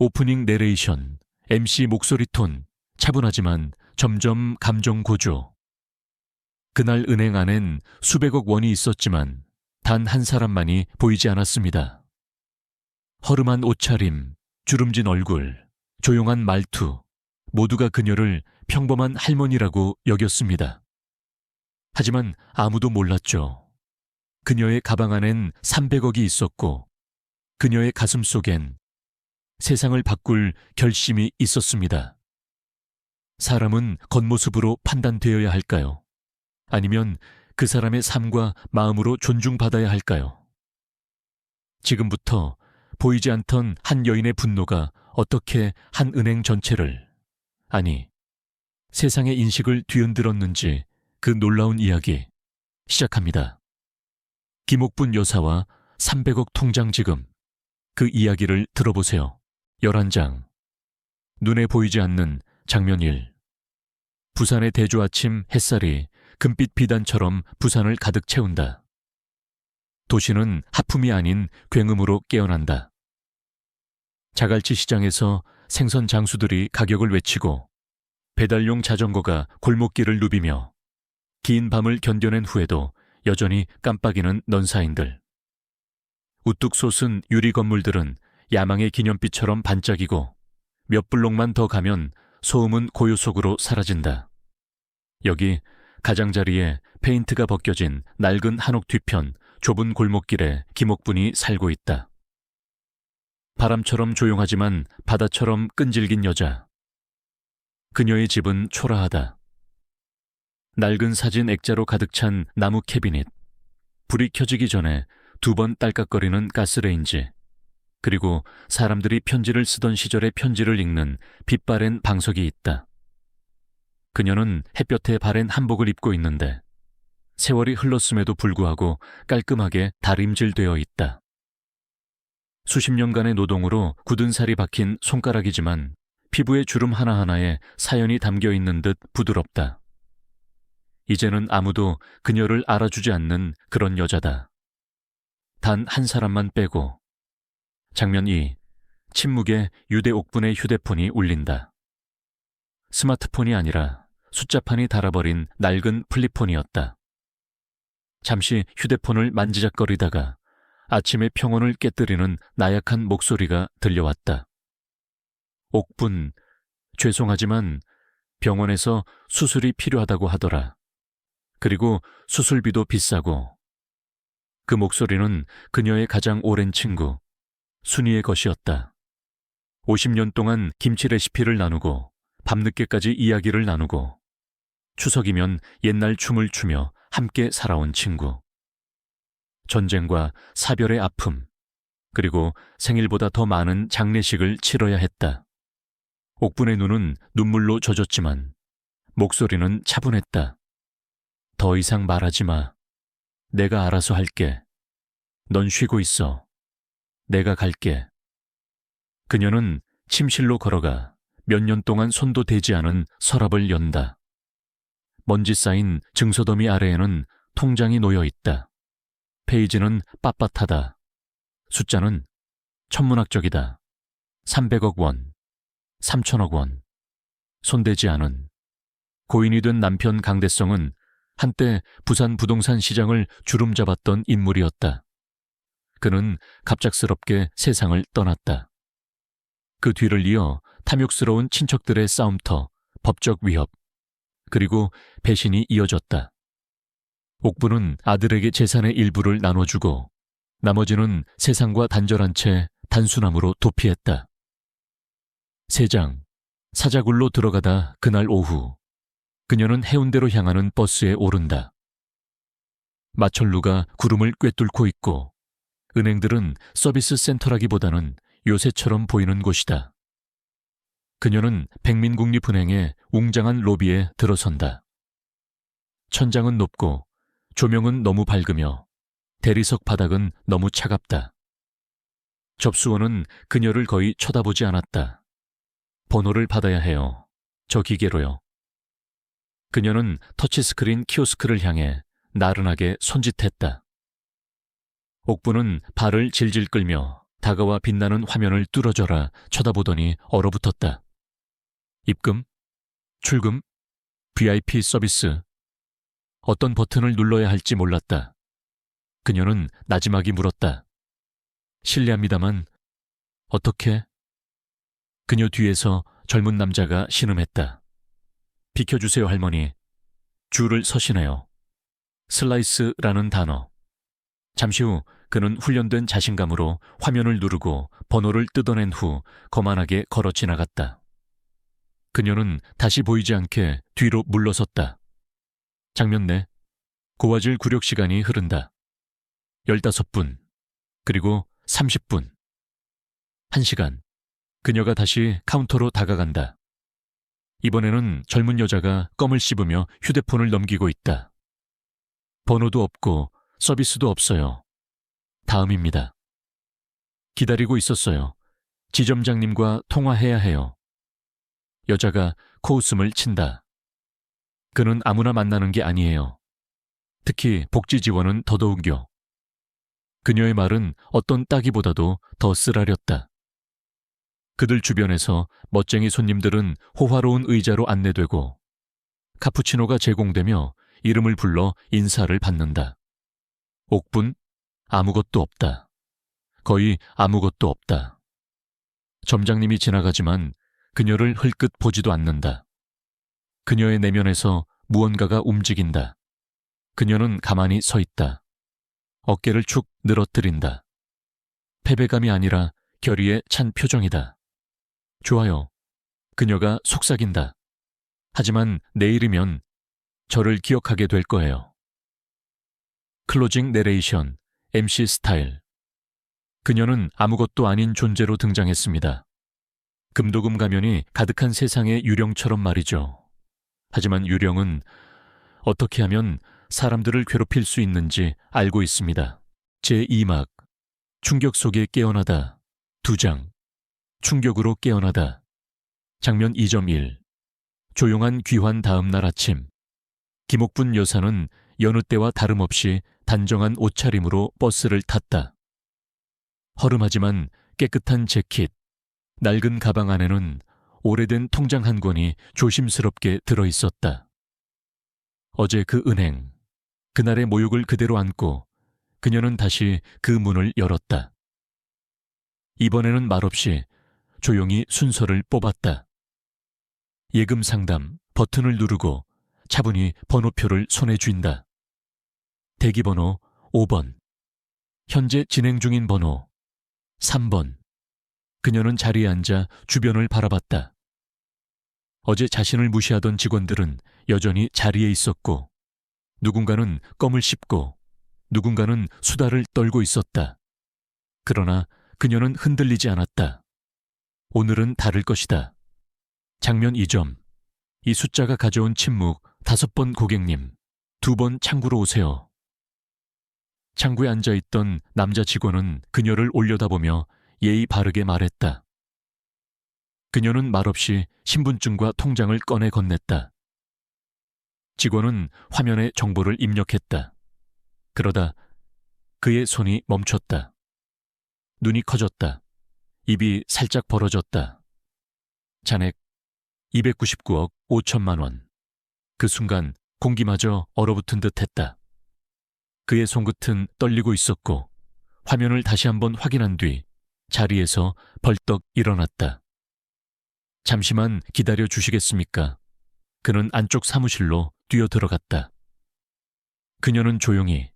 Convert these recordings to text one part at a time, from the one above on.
오프닝 내레이션, MC 목소리 톤, 차분하지만 점점 감정 고조. 그날 은행 안엔 수백억 원이 있었지만 단 한 사람만이 보이지 않았습니다. 허름한 옷차림, 주름진 얼굴, 조용한 말투, 모두가 그녀를 평범한 할머니라고 여겼습니다. 하지만 아무도 몰랐죠. 그녀의 가방 안엔 300억이 있었고 그녀의 가슴 속엔 세상을 바꿀 결심이 있었습니다. 사람은 겉모습으로 판단되어야 할까요? 아니면 그 사람의 삶과 마음으로 존중받아야 할까요? 지금부터 보이지 않던 한 여인의 분노가 어떻게 한 은행 전체를, 아니, 세상의 인식을 뒤흔들었는지 그 놀라운 이야기 시작합니다. 김옥분 여사와 300억 통장 지금, 그 이야기를 들어보세요. 11장. 눈에 보이지 않는 장면 1. 부산의 대조 아침 햇살이 금빛 비단처럼 부산을 가득 채운다. 도시는 하품이 아닌 굉음으로 깨어난다. 자갈치 시장에서 생선 장수들이 가격을 외치고 배달용 자전거가 골목길을 누비며 긴 밤을 견뎌낸 후에도 여전히 깜빡이는 넌사인들. 우뚝 솟은 유리 건물들은 야망의 기념비처럼 반짝이고 몇 블록만 더 가면 소음은 고요 속으로 사라진다. 여기 가장자리에 페인트가 벗겨진 낡은 한옥 뒤편 좁은 골목길에 김옥분이 살고 있다. 바람처럼 조용하지만 바다처럼 끈질긴 여자. 그녀의 집은 초라하다. 낡은 사진 액자로 가득 찬 나무 캐비닛, 불이 켜지기 전에 2번 딸깍거리는 가스레인지, 그리고 사람들이 편지를 쓰던 시절의 편지를 읽는 빛바랜 방석이 있다. 그녀는 햇볕에 바랜 한복을 입고 있는데 세월이 흘렀음에도 불구하고 깔끔하게 다림질되어 있다. 수십 년간의 노동으로 굳은 살이 박힌 손가락이지만 피부의 주름 하나하나에 사연이 담겨 있는 듯 부드럽다. 이제는 아무도 그녀를 알아주지 않는 그런 여자다. 단 한 사람만 빼고. 장면 2. 침묵에 유대 옥분의 휴대폰이 울린다. 스마트폰이 아니라 숫자판이 달아버린 낡은 플립폰이었다. 잠시 휴대폰을 만지작거리다가 아침의 평온을 깨뜨리는 나약한 목소리가 들려왔다. 옥분, 죄송하지만 병원에서 수술이 필요하다고 하더라. 그리고 수술비도 비싸고. 그 목소리는 그녀의 가장 오랜 친구, 순이의 것이었다. 50년 동안 김치 레시피를 나누고 밤늦게까지 이야기를 나누고 추석이면 옛날 춤을 추며 함께 살아온 친구. 전쟁과 사별의 아픔, 그리고 생일보다 더 많은 장례식을 치러야 했다. 옥분의 눈은 눈물로 젖었지만 목소리는 차분했다. 더 이상 말하지 마. 내가 알아서 할게. 넌 쉬고 있어. 내가 갈게. 그녀는 침실로 걸어가 몇 년 동안 손도 대지 않은 서랍을 연다. 먼지 쌓인 증서더미 아래에는 통장이 놓여 있다. 페이지는 빳빳하다. 숫자는 천문학적이다. 300억 원, 3천억 원. 손대지 않은. 고인이 된 남편 강대성은 한때 부산 부동산 시장을 주름잡았던 인물이었다. 그는 갑작스럽게 세상을 떠났다. 그 뒤를 이어 탐욕스러운 친척들의 싸움터, 법적 위협, 그리고 배신이 이어졌다. 옥분은 아들에게 재산의 일부를 나눠주고 나머지는 세상과 단절한 채 단수남으로 도피했다. 3장. 사자굴로 들어가다 그날 오후 그녀는 해운대로 향하는 버스에 오른다. 마철루가 구름을 꿰뚫고 있고 은행들은 서비스 센터라기보다는 요새처럼 보이는 곳이다. 그녀는 백민국립은행의 웅장한 로비에 들어선다. 천장은 높고 조명은 너무 밝으며 대리석 바닥은 너무 차갑다. 접수원은 그녀를 거의 쳐다보지 않았다. 번호를 받아야 해요. 저 기계로요. 그녀는 터치스크린 키오스크를 향해 나른하게 손짓했다. 옥분은 발을 질질 끌며 다가와 빛나는 화면을 뚫어져라 쳐다보더니 얼어붙었다. 입금? 출금? VIP 서비스? 어떤 버튼을 눌러야 할지 몰랐다. 그녀는 나지막이 물었다. 실례합니다만 어떻게? 그녀 뒤에서 젊은 남자가 신음했다. 비켜주세요, 할머니. 줄을 서시네요. 슬라이스라는 단어. 잠시 후 그는 훈련된 자신감으로 화면을 누르고 번호를 뜯어낸 후 거만하게 걸어 지나갔다. 그녀는 다시 보이지 않게 뒤로 물러섰다. 장면 내 고화질 구력 시간이 흐른다. 15분, 그리고 30분. 1시간. 그녀가 다시 카운터로 다가간다. 이번에는 젊은 여자가 껌을 씹으며 휴대폰을 넘기고 있다. 번호도 없고 서비스도 없어요. 다음입니다. 기다리고 있었어요. 지점장님과 통화해야 해요. 여자가 코웃음을 친다. 그는 아무나 만나는 게 아니에요. 특히 복지 지원은 더더욱요. 그녀의 말은 어떤 따기보다도 더 쓰라렸다. 그들 주변에서 멋쟁이 손님들은 호화로운 의자로 안내되고 카푸치노가 제공되며 이름을 불러 인사를 받는다. 옥분? 아무것도 없다. 거의 아무것도 없다. 점장님이 지나가지만 그녀를 흘끗 보지도 않는다. 그녀의 내면에서 무언가가 움직인다. 그녀는 가만히 서 있다. 어깨를 축 늘어뜨린다. 패배감이 아니라 결의에 찬 표정이다. 좋아요. 그녀가 속삭인다. 하지만 내일이면 저를 기억하게 될 거예요. 클로징 내레이션, MC 스타일. 그녀는 아무것도 아닌 존재로 등장했습니다. 금도금 가면이 가득한 세상의 유령처럼 말이죠. 하지만 유령은 어떻게 하면 사람들을 괴롭힐 수 있는지 알고 있습니다. 제2막, 충격 속에 깨어나다. 2장, 충격으로 깨어나다. 장면 2.1, 조용한 귀환 다음 날 아침. 김옥분 여사는 여느 때와 다름없이 단정한 옷차림으로 버스를 탔다. 허름하지만 깨끗한 재킷, 낡은 가방 안에는 오래된 통장 한 권이 조심스럽게 들어있었다. 어제 그 은행, 그날의 모욕을 그대로 안고 그녀는 다시 그 문을 열었다. 이번에는 말없이 조용히 순서를 뽑았다. 예금 상담 버튼을 누르고 차분히 번호표를 손에 쥔다. 대기번호 5번. 현재 진행 중인 번호 3번. 그녀는 자리에 앉아 주변을 바라봤다. 어제 자신을 무시하던 직원들은 여전히 자리에 있었고 누군가는 껌을 씹고 누군가는 수다를 떨고 있었다. 그러나 그녀는 흔들리지 않았다. 오늘은 다를 것이다. 장면 2점. 이 숫자가 가져온 침묵 5번 고객님. 2번 창구로 오세요. 창구에 앉아있던 남자 직원은 그녀를 올려다보며 예의 바르게 말했다. 그녀는 말없이 신분증과 통장을 꺼내 건넸다. 직원은 화면에 정보를 입력했다. 그러다 그의 손이 멈췄다. 눈이 커졌다. 입이 살짝 벌어졌다. 잔액 299억 5천만 원. 그 순간 공기마저 얼어붙은 듯 했다. 그의 손끝은 떨리고 있었고 화면을 다시 한번 확인한 뒤 자리에서 벌떡 일어났다. 잠시만 기다려 주시겠습니까? 그는 안쪽 사무실로 뛰어들어갔다. 그녀는 조용히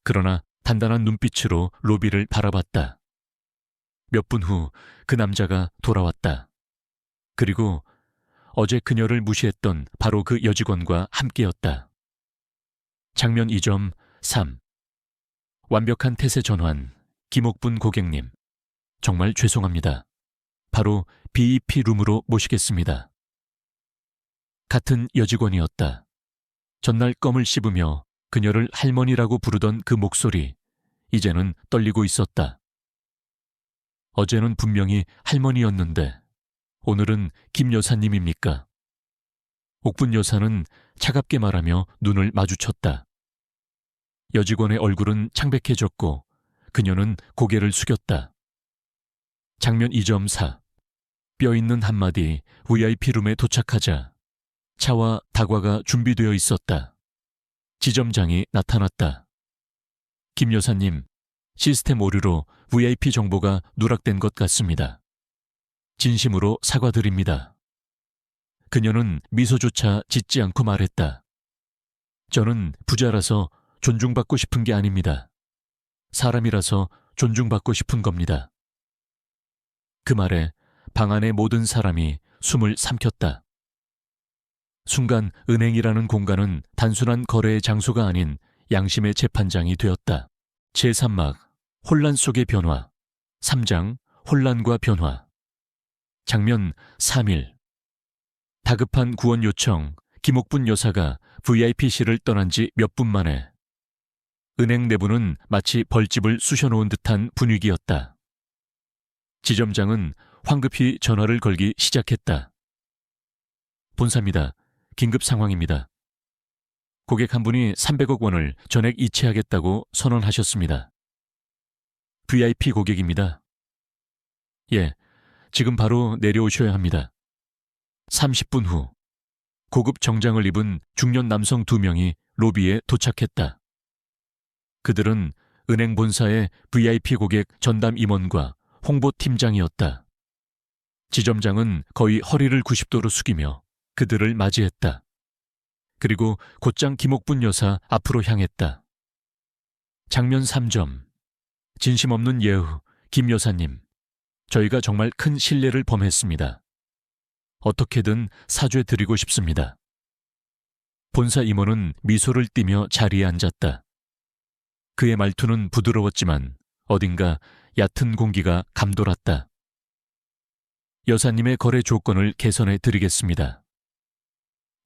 그러나 단단한 눈빛으로 로비를 바라봤다. 몇 분 후 그 남자가 돌아왔다. 그리고 어제 그녀를 무시했던 바로 그 여직원과 함께였다. 장면 2.3. 완벽한 태세 전환. 김옥분 고객님. 정말 죄송합니다. 바로 BEP 룸으로 모시겠습니다. 같은 여직원이었다. 전날 껌을 씹으며 그녀를 할머니라고 부르던 그 목소리, 이제는 떨리고 있었다. 어제는 분명히 할머니였는데 오늘은 김 여사님입니까? 옥분 여사는 차갑게 말하며 눈을 마주쳤다. 여직원의 얼굴은 창백해졌고 그녀는 고개를 숙였다. 장면 2.4. 뼈 있는 한마디. VIP룸에 도착하자 차와 다과가 준비되어 있었다. 지점장이 나타났다. 김 여사님, 시스템 오류로 VIP 정보가 누락된 것 같습니다. 진심으로 사과드립니다. 그녀는 미소조차 짓지 않고 말했다. 저는 부자라서 존중받고 싶은 게 아닙니다. 사람이라서 존중받고 싶은 겁니다. 그 말에 방 안의 모든 사람이 숨을 삼켰다. 순간 은행이라는 공간은 단순한 거래의 장소가 아닌 양심의 재판장이 되었다. 제3막 혼란 속의 변화. 3장 혼란과 변화. 장면 3일. 다급한 구원 요청. 김옥분 여사가 VIP실을 떠난 지 몇 분 만에. 은행 내부는 마치 벌집을 쑤셔놓은 듯한 분위기였다. 지점장은 황급히 전화를 걸기 시작했다. 본사입니다. 긴급 상황입니다. 고객 한 분이 300억 원을 전액 이체하겠다고 선언하셨습니다. VIP 고객입니다. 예, 지금 바로 내려오셔야 합니다. 30분 후 고급 정장을 입은 중년 남성 2명이 로비에 도착했다. 그들은 은행 본사의 VIP 고객 전담 임원과 홍보팀장이었다. 지점장은 거의 허리를 90도로 숙이며 그들을 맞이했다. 그리고 곧장 김옥분 여사 앞으로 향했다. 장면 3점. 진심 없는 예우, 김 여사님. 저희가 정말 큰 실례를 범했습니다. 어떻게든 사죄드리고 싶습니다. 본사 임원은 미소를 띠며 자리에 앉았다. 그의 말투는 부드러웠지만 어딘가 얕은 공기가 감돌았다. 여사님의 거래 조건을 개선해 드리겠습니다.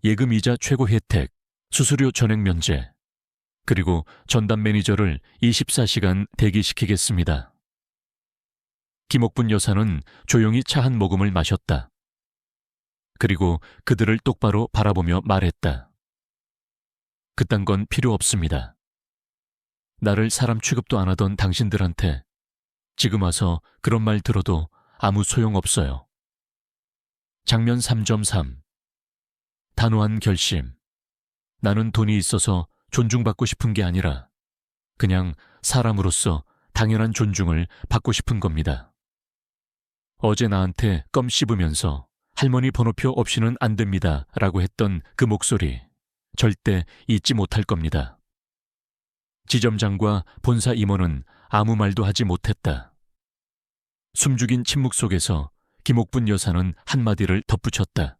예금이자 최고 혜택, 수수료 전액 면제, 그리고 전담 매니저를 24시간 대기시키겠습니다. 김옥분 여사는 조용히 차 한 모금을 마셨다. 그리고 그들을 똑바로 바라보며 말했다. 그딴 건 필요 없습니다. 나를 사람 취급도 안 하던 당신들한테 지금 와서 그런 말 들어도 아무 소용없어요. 장면 3.3. 단호한 결심. 나는 돈이 있어서 존중받고 싶은 게 아니라 그냥 사람으로서 당연한 존중을 받고 싶은 겁니다. 어제 나한테 껌 씹으면서 할머니 번호표 없이는 안 됩니다 라고 했던 그 목소리 절대 잊지 못할 겁니다. 지점장과 본사 임원은 아무 말도 하지 못했다. 숨죽인 침묵 속에서 김옥분 여사는 한마디를 덧붙였다.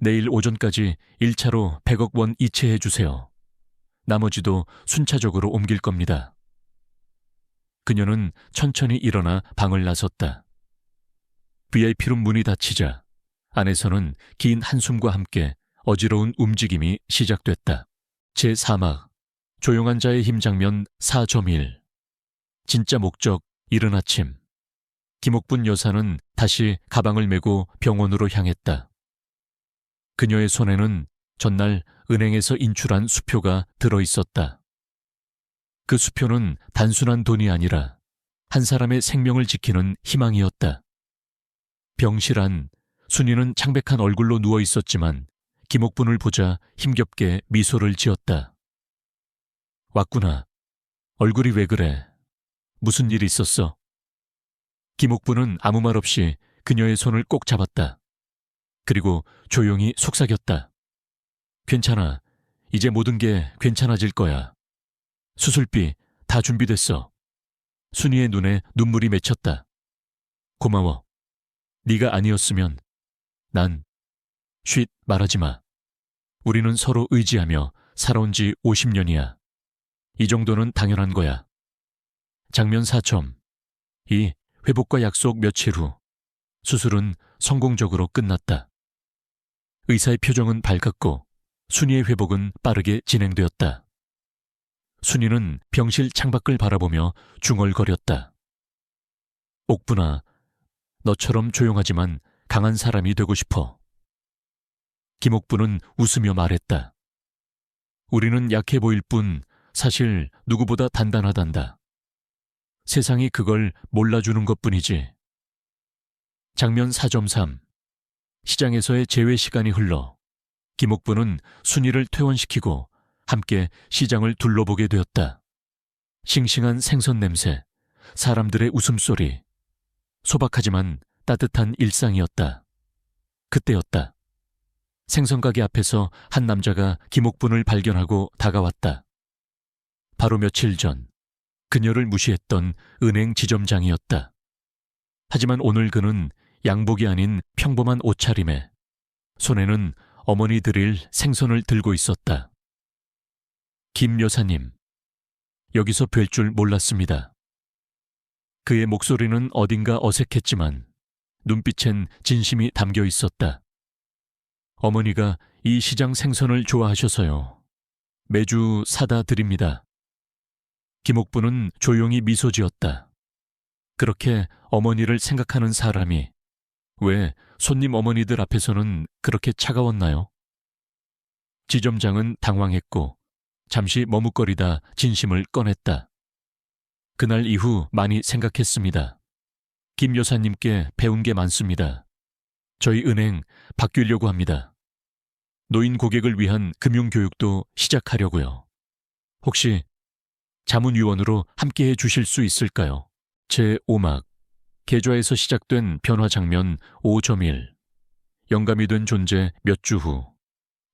내일 오전까지 1차로 100억 원 이체해 주세요. 나머지도 순차적으로 옮길 겁니다. 그녀는 천천히 일어나 방을 나섰다. VIP룸 문이 닫히자 안에서는 긴 한숨과 함께 어지러운 움직임이 시작됐다. 제4막 조용한 자의 힘 장면 4.1. 진짜 목적 이른 아침. 김옥분 여사는 다시 가방을 메고 병원으로 향했다. 그녀의 손에는 전날 은행에서 인출한 수표가 들어있었다. 그 수표는 단순한 돈이 아니라 한 사람의 생명을 지키는 희망이었다. 병실안 순이는 창백한 얼굴로 누워 있었지만 김옥분을 보자 힘겹게 미소를 지었다. 왔구나. 얼굴이 왜 그래? 무슨 일 있었어? 김옥분은 아무 말 없이 그녀의 손을 꼭 잡았다. 그리고 조용히 속삭였다. 괜찮아. 이제 모든 게 괜찮아질 거야. 수술비 다 준비됐어. 순이의 눈에 눈물이 맺혔다. 고마워. 네가 아니었으면 난 쉿 말하지 마. 우리는 서로 의지하며 살아온 지 50년이야. 이 정도는 당연한 거야. 장면 4점. 이 회복과 약속 며칠 후 수술은 성공적으로 끝났다. 의사의 표정은 밝았고 순이의 회복은 빠르게 진행되었다. 순이는 병실 창밖을 바라보며 중얼거렸다. 옥분아, 너처럼 조용하지만 강한 사람이 되고 싶어. 김옥분은 웃으며 말했다. 우리는 약해 보일 뿐 사실 누구보다 단단하단다. 세상이 그걸 몰라주는 것뿐이지. 장면 4.3. 시장에서의 재회 시간이 흘러 김옥부는 순이를 퇴원시키고 함께 시장을 둘러보게 되었다. 싱싱한 생선 냄새, 사람들의 웃음소리, 소박하지만 따뜻한 일상이었다. 그때였다. 생선가게 앞에서 한 남자가 김옥분을 발견하고 다가왔다. 바로 며칠 전 그녀를 무시했던 은행 지점장이었다. 하지만 오늘 그는 양복이 아닌 평범한 옷차림에 손에는 어머니 드릴 생선을 들고 있었다. 김 여사님, 여기서 뵐 줄 몰랐습니다. 그의 목소리는 어딘가 어색했지만 눈빛엔 진심이 담겨 있었다. 어머니가 이 시장 생선을 좋아하셔서요. 매주 사다 드립니다. 김옥부는 조용히 미소 지었다. 그렇게 어머니를 생각하는 사람이 왜 손님 어머니들 앞에서는 그렇게 차가웠나요? 지점장은 당황했고 잠시 머뭇거리다 진심을 꺼냈다. 그날 이후 많이 생각했습니다. 김 여사님께 배운 게 많습니다. 저희 은행 바뀌려고 합니다. 노인 고객을 위한 금융교육도 시작하려고요. 혹시 자문위원으로 함께해 주실 수 있을까요? 제5막 계좌에서 시작된 변화 장면 5.1 영감이 된 존재 몇 주 후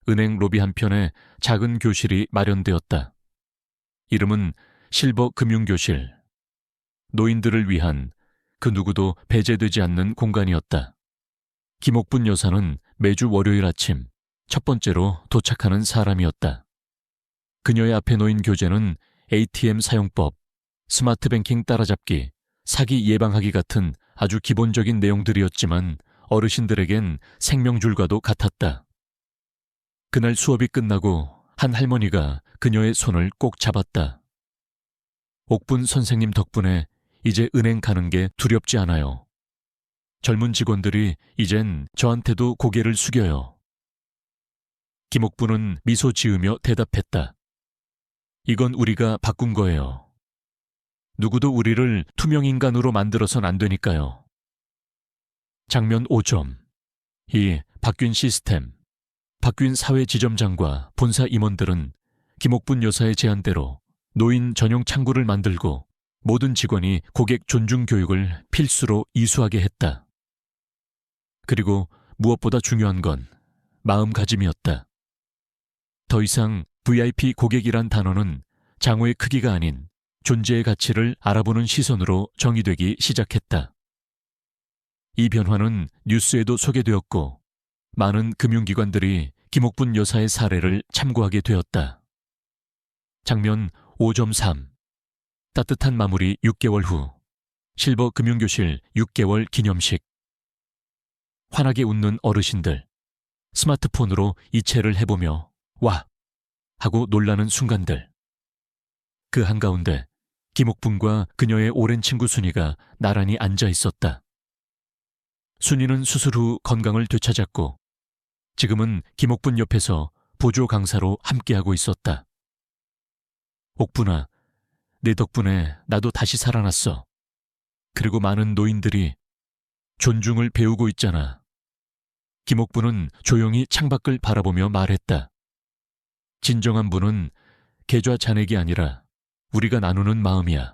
은행 로비 한편에 작은 교실이 마련되었다. 이름은 실버 금융교실. 노인들을 위한 그 누구도 배제되지 않는 공간이었다. 김옥분 여사는 매주 월요일 아침 첫 번째로 도착하는 사람이었다. 그녀의 앞에 놓인 교재는 ATM 사용법, 스마트 뱅킹 따라잡기, 사기 예방하기 같은 아주 기본적인 내용들이었지만 어르신들에겐 생명줄과도 같았다. 그날 수업이 끝나고 한 할머니가 그녀의 손을 꼭 잡았다. 옥분 선생님 덕분에 이제 은행 가는 게 두렵지 않아요. 젊은 직원들이 이젠 저한테도 고개를 숙여요. 김옥분은 미소 지으며 대답했다. 이건 우리가 바꾼 거예요. 누구도 우리를 투명인간으로 만들어선 안 되니까요. 장면 5점. 이 바뀐 시스템, 바뀐 사회 지점장과 본사 임원들은 김옥분 여사의 제안대로 노인 전용 창구를 만들고 모든 직원이 고객 존중 교육을 필수로 이수하게 했다. 그리고 무엇보다 중요한 건 마음가짐이었다. 더 이상 VIP 고객이란 단어는 장외의 크기가 아닌 존재의 가치를 알아보는 시선으로 정의되기 시작했다. 이 변화는 뉴스에도 소개되었고 많은 금융기관들이 김옥분 여사의 사례를 참고하게 되었다. 장면 5.3 따뜻한 마무리 6개월 후 실버 금융교실 6개월 기념식. 환하게 웃는 어르신들, 스마트폰으로 이체를 해보며 와! 하고 놀라는 순간들. 그 한가운데 김옥분과 그녀의 오랜 친구 순이가 나란히 앉아 있었다. 순이는 수술 후 건강을 되찾았고 지금은 김옥분 옆에서 보조 강사로 함께하고 있었다. 옥분아, 내 덕분에 나도 다시 살아났어. 그리고 많은 노인들이 존중을 배우고 있잖아. 김옥분은 조용히 창밖을 바라보며 말했다. 진정한 분은 계좌 잔액이 아니라 우리가 나누는 마음이야.